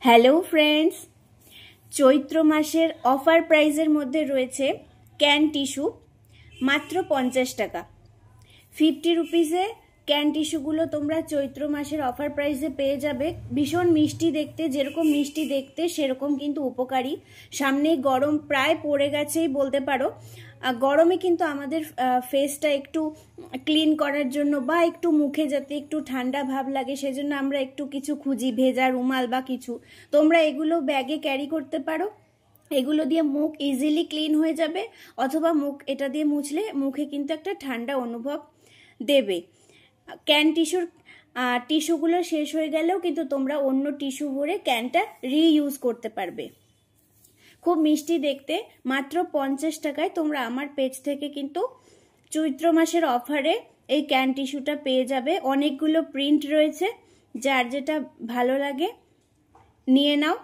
Hello friends, চৈত্র মাসের offer প্রাইজের মধ্যে রয়েছে ক্যান টিস্যু মাত্র 50 টাকা। 50 রুপিসে ক্যান টিস্যুগুলো তোমরা চৈত্র মাসের অফার প্রাইসে পেয়ে যাবে। ভীষণ মিষ্টি দেখতে, যেরকম মিষ্টি দেখতে সেরকম কিন্তু উপকারী। সামনে গরম প্রায় পড়ে গেছেই বলতে পারো। গরমে কিন্তু আমাদের ফেসটা একটু ক্লিন করার জন্য বা একটু মুখে যাতে একটু ঠান্ডা ভাব লাগে সেজন্য আমরা একটু কিছু খুঁজি, ভেজা রুমাল বা কিছু। তোমরা এগুলো ব্যাগে ক্যারি করতে পারো। এগুলো দিয়ে মুখ ইজিলি ক্লিন হয়ে যাবে, অথবা মুখ এটা দিয়ে মুছলে মুখে কিন্তু একটা ঠান্ডা অনুভব দেবে। ক্যান টিস্যুগুলো শেষ হয়ে গেলেও কিন্তু তোমরা অন্য টিস্যু ভরে ক্যানটা রিইউজ করতে পারবে। খুব মিষ্টি দেখতে, মাত্র 50 টাকায় তোমরা আমার পেজ থেকে কিন্তু চৈত্র মাসের অফারে এই ক্যান টিস্যুটা পেয়ে যাবে। অনেকগুলো প্রিন্ট রয়েছে, যার যেটা ভালো লাগে নিয়ে নাও।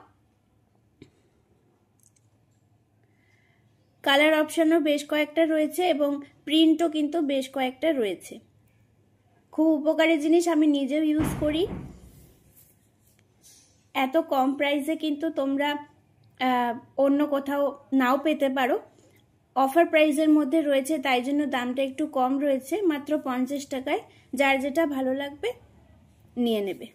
কালার অপশনও বেশ কয়েকটা রয়েছে এবং প্রিন্টও কিন্তু বেশ কয়েকটা রয়েছে। খুব উপকারী জিনিস, আমি নিজেও ইউজ করি। এত কম প্রাইসে কিন্তু তোমরা অন্য কোথাও নাও পেতে পারো। অফার প্রাইসের মধ্যে রয়েছে, তাই জন্য দামটা একটু কম রয়েছে, মাত্র 50 টাকায়। যার যেটা ভালো লাগবে নিয়ে নেবে।